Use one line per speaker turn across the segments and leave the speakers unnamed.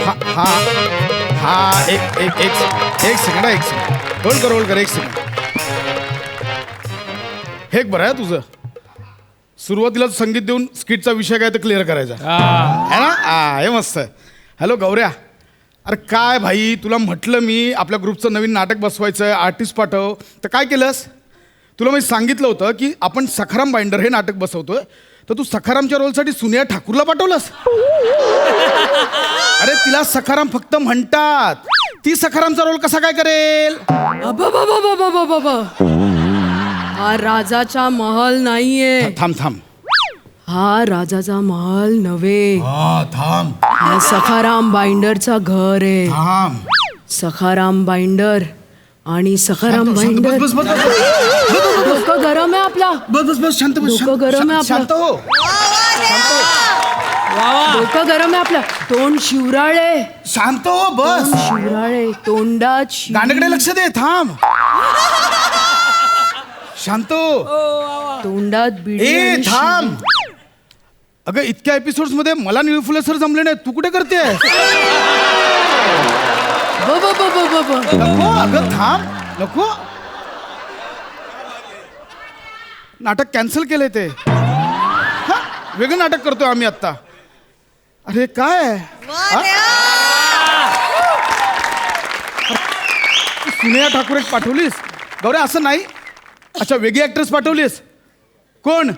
हा हा एक सेकंड होल्ड कर एक सेकंड. हे बरं आहे तुझं. सुरुवातीला संगीत देऊन स्किटचा विषय काय तर क्लिअर करायचा है ना. हे मस्त आहे. हॅलो गौऱ्या, अरे काय भाई, तुला म्हटलं मी आपल्या ग्रुपचं नवीन नाटक बसवायचं आहे, आर्टिस्ट पाठव, तर काय केलंस? तुला मी सांगितलं होतं की आपण सखाराम बाइंडर हे नाटक बसवतोय, तर तू सखारामच्या रोलसाठी सुनिया ठाकूरला पाठवलंस. अरे तिला सखाराम फक्त म्हणतात, ती सखारामचा रोल कसा काय करेल?
हा राजाचा महल नाहीये.
थांब.
हा राजाचा महल नव्हे.
थांब.
हा सखाराम बाइंडरचा घर आहे.
थांब.
सखाराम बाइंडर आणि सखाराम बाइंडर. डोकं गरम आहे आपला.
बस शांत बस.
डोकं गरम आहे आपलं.
शांत हो.
डोकं गरम आहे आपलं. तोंड शिवराळे.
शांत हो बस.
शिवराळे तोंडात
गाण्याकडे लक्ष दे. थांब. शांत हो.
तोंडात बिडी
ए
आणि
थांब. अगं इतक्या एपिसोड्स मध्ये मला निळू फुले सर जमले नाही, तू कुठे करते? नको अगं थांब. नको. नाटक कॅन्सल केलंय ते. वेगळं नाटक करतोय आम्ही आता. अरे काय सुनेहा ठाकूर एक पाठवलीस गौऱ्या? असं नाही. अच्छा वेगळी ऍक्ट्रेस पाठवलीस. कोण?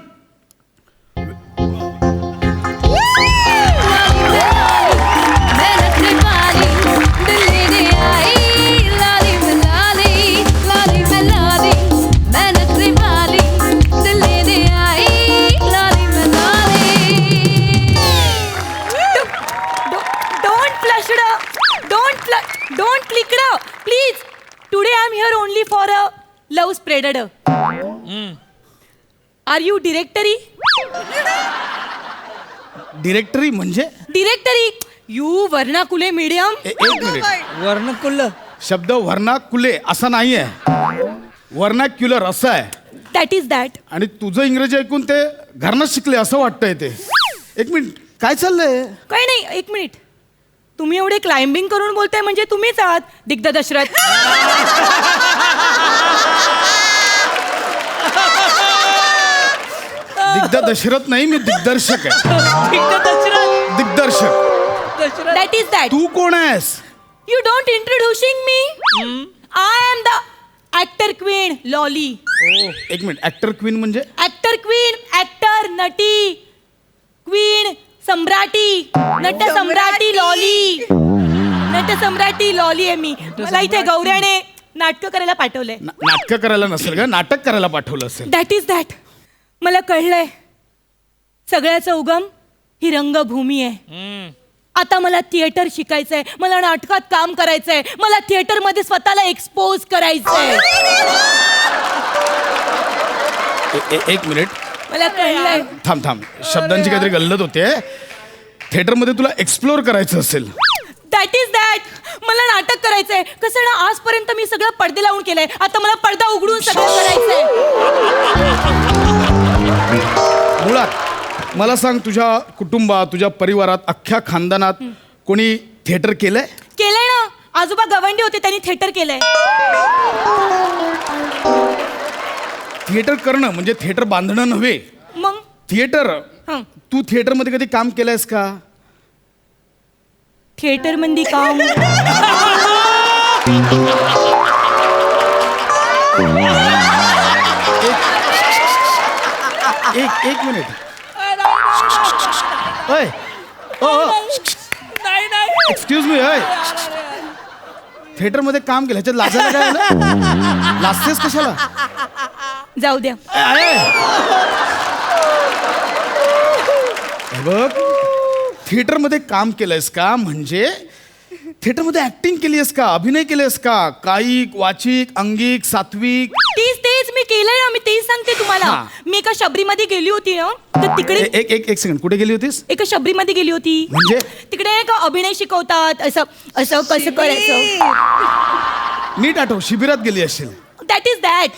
Don't click it up, please. Today I'm here only for a love spreader. Are you directory?
Directory म्हणजे?
Directory. You वर्णाकुले medium.
एक मिनिट.
वर्णकुल्ल
शब्द वर्णाकुले असा नाहीये, वर्णाक्युलर असं आहे.
That is that.
आणि तुझं इंग्रजी ऐकून ते घरनंच शिकले असं वाटतंय ते. एक मिनिट, काय चाललंय?
काही नाही, एक मिनिट. तुम्ही एवढे क्लाइम्बिंग करून बोलताय म्हणजे तुम्हीच आहात दिग्ध दशरथ.
दिग्ध दशरथ नाही, मी दिग्दर्शक आहे.
दिग्ध दशरथ.
दिग्दर्शक.
That is that.
तू कोण आहेस?
You don't introducing me. I am the actor queen Lolly.
एक मिनिट, ऍक्टर क्वीन म्हणजे?
Actor queen, actor, नटी, queen, सम्राटी, नट सम्राटी लॉली. नट सम्राटी लॉली आहे मी. मला इथे गौऱ्याने नाटक करायला पाठवलंय.
नाटक करायला नसेल का, नाटक करायला पाठवलं असेल.
That is that. मला कळलंय सगळ्याचा उगम ही रंगभूमी आहे. आता मला थिएटर शिकायचंय, मला नाटकात काम करायचंय, मला थिएटर मध्ये स्वतःला एक्सपोज करायचंय.
एक मिनिट,
मला कळलंय.
थांब. शब्दांची काहीतरी गल्लत होते. थिएटर मध्ये तुला एक्सप्लोर करायचं असेल.
That is that. मला नाटक करायचंय. कसं ना, आजपर्यंत मी सगळं पडदे लावून केलंय, आता मला पडदा उघडून सगळं करायचंय.
मुळात मला सांग, तुझ्या कुटुंबात, तुझ्या परिवारात, अख्ख्या खानदानात कोणी थिएटर केलंय?
केलंय ना. आजोबा गवंडी होते, त्यांनी थिएटर केलंय.
थिएटर करणं म्हणजे थिएटर बांधणं नव्हे.
मग
थिएटर.
हं.
तू थिएटर मध्ये कधी काम केलंयस का?
थिएटर मध्ये काम.
एक मिनिट. Excuse me. थिएटर मध्ये काम केलं, ह्याच्यात लाजायला काय आलं? लाजतेस कशाला?
जाऊ द्या.
बघ, थिएटर मध्ये काम केलंयस का म्हणजे थिएटर मध्ये ऍक्टिंग केलीयस का, अभिनय केलेस का, कायिक, वाचिक, अंगिक, सात्विक?
तेच मी केलंय ना. मी तेच सांगते तुम्हाला.
हा.
मी एका शबरीमध्ये गेली होती ना, तर तिकडे
एक सेकंड, कुठे गेली होतीस?
एका शबरीमध्ये गेली होती.
म्हणजे?
तिकडे का अभिनय शिकवतात, असं असं कसं करायचं.
नीट आठव, शिबिरात गेली असेल.
That is that.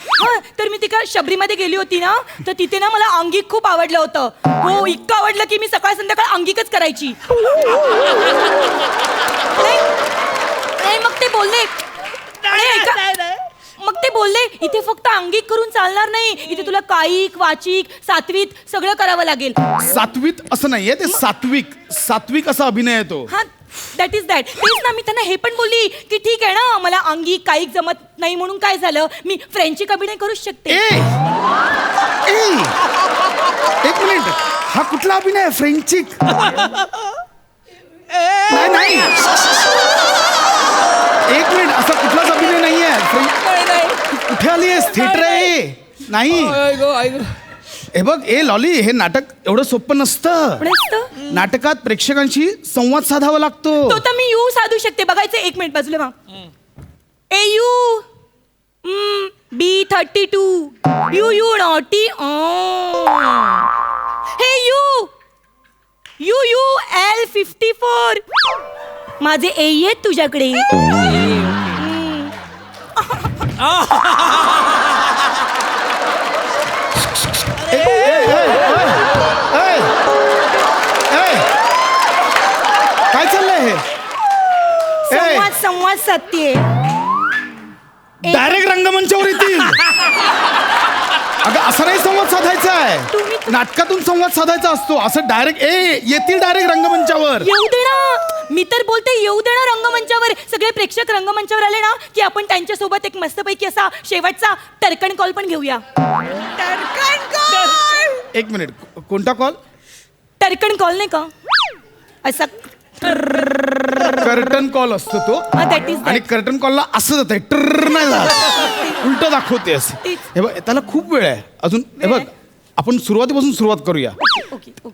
तर मी तिका शबरीमध्ये गेली होती ना, तर तिथे ना मला अंगिक खूप आवडलं होतं. हो, इतकं आवडलं की मी सकाळ संध्याकाळ अंगिकच करायची. सांघिक करून चालणार नाही. इथे तुला कायिक वाचिक सात्विक सगळं करावं लागेल.
सात्विक असं नाहीये ते, सात्विक असा अभिनय आहे तो.
हा दॅट इज दॅट. तेच ना, मी त्यांना हे पण बोलली की ठीक आहे ना, मला अंगिक कायिक जमत नाही म्हणून काय झालं, मी फ्रेंचिक अभिनय करूच शकते.
एक मिनिट, हा कुठला अभिनय आहे? फ्रेंचिक? नाही एक मिनिट, असा कुठलाच अभिनय नाहीये. कुठे आली आहेस? थिएटर आहे नाही. हे बघ लॉली, हे नाटक एवढं सोपं नसतं. नाटकात प्रेक्षकांशी संवाद साधावा लागतो.
तो तर मी यू साधू शकते. बघायचं, एक मिनिट बाजूला वा. ए यू B32 यू नॉटी. हे यू L54. माझे ए आहेत तुझ्याकडे.
काय चाललंय हे?
संवाद साधतेय.
डायरेक्ट रंगमंचावर येतील. अगं असं नाही संवाद साधायचा आहे, नाटकातून संवाद साधायचा असतो. असं डायरेक्ट येतील डायरेक्ट रंगमंचावर.
येऊ दे ना, मी तर बोलते येऊ दे ना रंगमंचावर. सगळे प्रेक्षक रंगमंचावर आले ना की आपण त्यांच्यासोबत एक मस्तपैकी असा शेवटचा टर्कन कॉल पण घेऊया. टर्कन कॉल.
एक मिनिट, कोणता कॉल?
टर्कन कॉल नाही का, असा
कर्टन कॉल असतो तो.
that is that.
आणि कर्टन कॉलला असं जात आहे, नाही जात, उलट दाखवते असं. हे बघ, त्याला खूप वेळ आहे अजून. हे बघ, आपण सुरुवातीपासून सुरुवात करूया.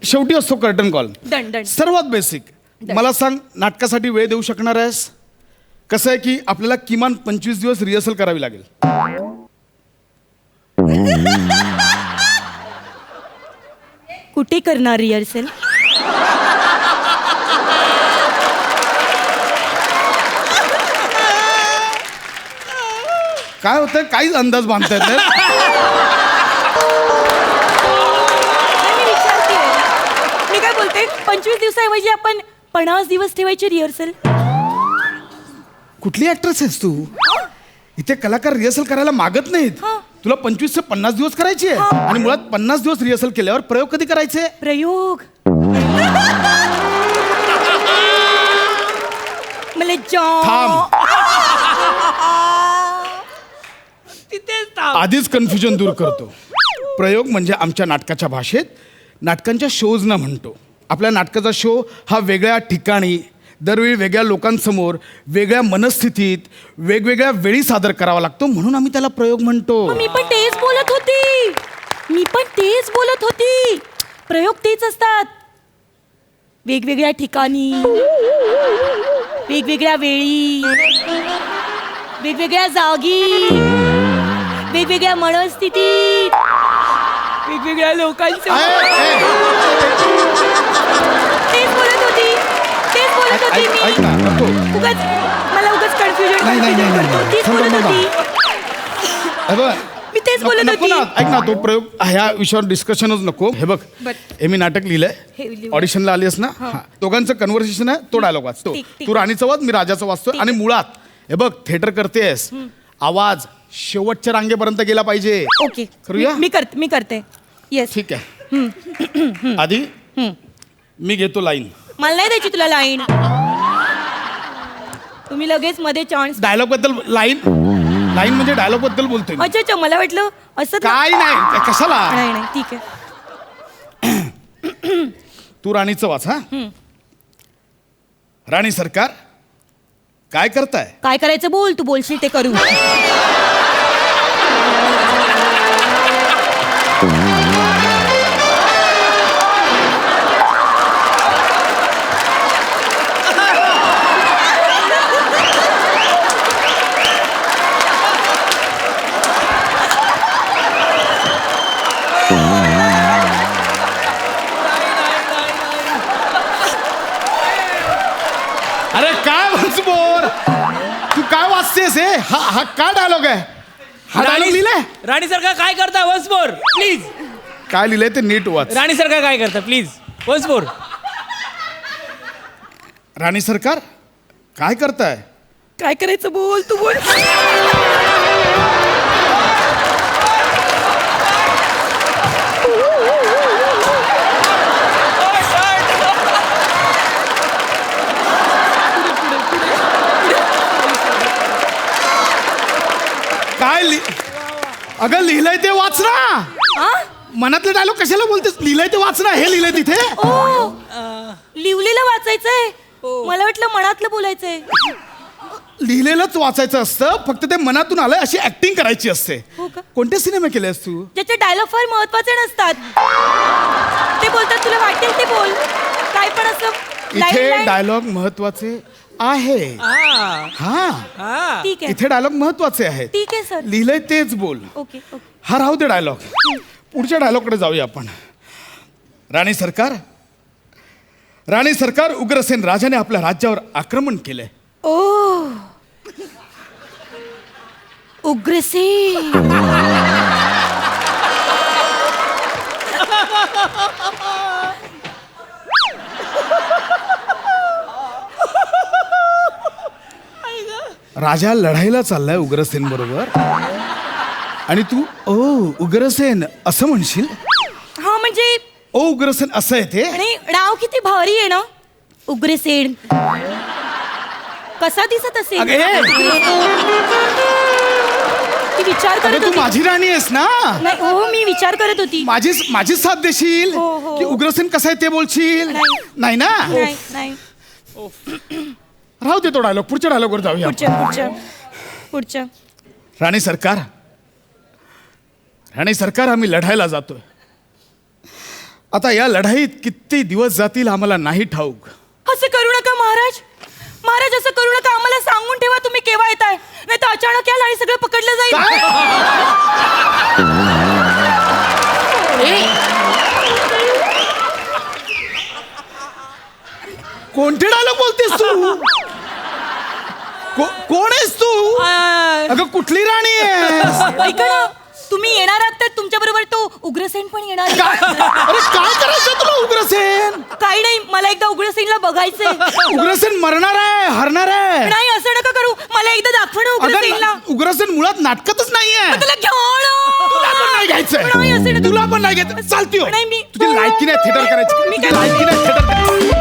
शेवटी असतो कर्टन कॉल.
Done.
सर्वात बेसिक. मला सांग, नाटकासाठी वेळ देऊ शकणार आहेस? कसं आहे की आपल्याला किमान 25 दिवस रिहर्सल करावी लागेल.
कुठे करणार रिहर्सल?
काय होतं, काहीच अंदाज बांधता येत नाही.
मी विचारतेय, मी काय बोलते, 25 दिवसाऐवजी आपण 50 दिवस ठेवायची रिहर्सल.
कुठली ऍक्ट्रेस आहेस तू? इथे कलाकार रिहर्सल करायला मागत नाहीत. तुला 25 ते 50 दिवस करायची आहे. आणि मुळात 50 दिवस रिहर्सल केल्यावर प्रयोग कधी करायचे?
प्रयोग मला
थांब, आधीच कन्फ्युजन दूर करतो. प्रयोग म्हणजे आमच्या नाटकाच्या भाषेत नाटकांच्या शोजना म्हणतो. आपल्या नाटकाचा शो हा वेगळ्या ठिकाणी, दरवेळी वेगळ्या लोकांसमोर, वेगळ्या मनस्थितीत, वेगवेगळ्या वेळी सादर करावा लागतो, म्हणून आम्ही त्याला प्रयोग म्हणतो.
मी पण तेच बोलत होती. प्रयोग तेच असतात, वेगवेगळ्या ठिकाणी, वेगवेगळ्या वेळी, वेगवेगळ्या जागी, वेगवेगळ्या मनस्थितीत, वेगवेगळ्या लोकांसमोर. तेच बोलत होती मी.
ऐक ना, नको.
मला उगाच कन्फ्युजन करतो. तीच बोलत होती.
मी
तेच बोलत होती.
ऐक ना, तो प्रयोग ह्या विषयावर डिस्कशनच नको. हे बघ, हे मी नाटक लिहिलंय, ऑडिशनला आली आहेस ना, दोघांचं कन्व्हर्सेशन आहे. तो डायलॉग वाचतो, तू राणीचा वाच, मी राजाचा वाचतो. आणि मुळात हे बघ, थिएटर करतेस, आवाज शेवटच्या रांगेपर्यंत गेला पाहिजे.
ओके,
करूया?
मी करते. येस,
ठीक आहे. आधी मी घेतो लाईन.
मला नाही द्यायची तुला लाईन. तुम्ही लगेच मध्ये चान्स.
डायलॉग बद्दल लाईन म्हणजे डायलॉग बद्दल बोलतोय मी.
अच्छा, मला वाटलं असं
काय नाही, कशाला.
नाही ठीक आहे.
तू राणीचं वाच. हा, राणी सरकार काय करताय?
काय करायचं बोल, तू बोलशील ते करू.
अरे काय बोर, तू काय वाचतेस हे? हा काय डायलॉग आहे? हा डायलॉग लिहिलाय?
राणी सरकार काय करता? Once more please.
काय लिहिलंय ते नीट वाच.
राणी सरकार काय करता प्लीज, वन्स मोर.
राणी सरकार काय करताय?
काय करायचं बोल, तू बोल.
अगं लिहिलंय ते वाच ना.
हा?
मनातले डायलॉग कशाला बोलतेस? लिहिलंय ते वाच ना. हे लिहिलंय तिथे.
ओ लिवलेलं वाचायचंय. मला वाटलं मनातलं बोलायचंय.
लिहिलेलंच वाचायचं असतं. फक्त ते मनातून आलंय अशी ऍक्टिंग करायची असते.
हो का?
कोणते सिनेमे केलेस तू?
ज्याचे डायलॉग फार महत्वाचे नसतात. ते बोलतात तुला वाटेल ते बोल. काय पण असं
इथे
line-
डायलॉग महत्वाचे आहे. हा
ठीक आहे
इथे डायलॉग महत्वाचे आहेत.
ठीक आहे सर.
लिहिलंय तेच बोल.
Okay okay.
हा राहू दे डायलॉग. पुढच्या डायलॉगकडे जाऊया आपण. राणी सरकार उग्रसेन राजाने आपल्या राज्यावर आक्रमण केलंय.
ओ उग्रसेन.
राजा लढाईला चाललाय उग्रसेन बरोबर आणि तू ओ उग्रसेन असं म्हणशील.
हा म्हणजे
ओ उग्रसेन असं आहे ते.
आणि नाव किती भारी आहे ना उग्रसेन. कसा दिसत असेल.
अगे
ती विचार
अगं
करत
तू
होती.
माझी राणी आहेस ना.
नाही हो मी विचार करत होती.
माझीच साथ देशील
हो, हो.
की उग्रसेन कसं आहे ते बोलशील.
नाही.
नाही ना.
नाही नाही
राहू दे तो डायलॉग. पुढच्या डायलॉगवर जाऊया.
पुढच्या
राणी सरकार आम्ही लढायला जातोय. आता या लढाईत किती दिवस जातील आम्हाला नाही ठाऊक.
असं करू नका महाराज. महाराज असं करू नका. आम्हाला सांगून ठेवा तुम्ही केव्हा येताय. नाही तर अचानक याल आणि सगळं पकडलं जाईल.
कोणते डायलॉग बोलतेस तू? कोण आहेस तू? अगं कुठली राणी आहे?
ऐका ना तुम्ही येणार आहात तर तुमच्या बरोबर तो उग्रसेन पण येणार आहे.
अरे काय करायचं तुला उग्रसेन?
काही नाही मला एकदा उग्रसेनला बघायचंय.
उग्रसेन मरणार आहे हरणार आहे.
नाही असं नका करू. मला एकदा दाखव ना उग्रसेनला.
अगं उग्रसेन मुळात नाटकातच नाहीये.
त्याला घेऊन
तुला पण नाही
नाही, असं
घ्यायचंय.
नका.
तुला पण नाही घ्यायचं. चालती हो.
नाही, मी-
तुझी लायकी नाही थिएटर करायची.
मी
तुझी
काय-
लायकी नाही थिएटर करायची.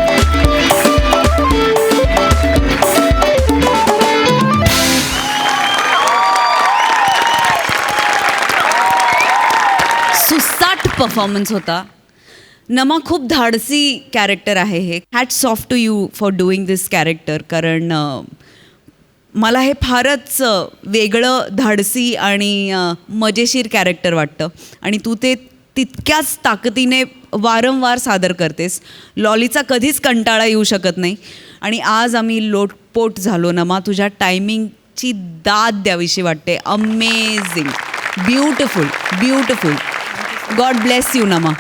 सुसाट परफॉर्मन्स होता. नमा खूप धाडसी कॅरेक्टर आहे हे. Hats off to you for doing this character. कारण मला हे फारच वेगळं धाडसी आणि मजेशीर कॅरेक्टर वाटतं आणि तू ते तितक्याच ताकदीने वारंवार सादर करतेस. लॉलीचा कधीच कंटाळा येऊ शकत नाही आणि आज आम्ही लोटपोट झालो. नमा तुझ्या टायमिंगची दाद द्यावीशी वाटते. Amazing. Beautiful. God bless you नमा.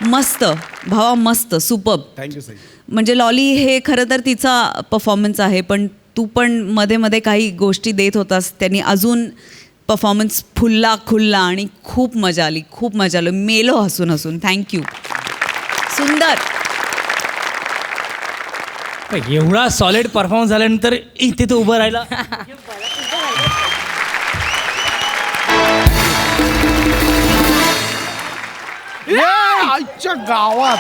मस्त भावा. मस्त. सुपर्ब.
Thank you sir.
म्हणजे लॉली हे खरं तर तिचा परफॉर्मन्स आहे पण तू पण मध्ये मध्ये काही गोष्टी देत होतास. त्यांनी अजून परफॉर्मन्स खुलला आणि खूप मजा आली. मेलो हसून. थँक्यू. सुंदर.
एवढा सॉलिड परफॉर्मन्स झाल्यानंतर इथे तो उभं राहिला.
आईच्या गावात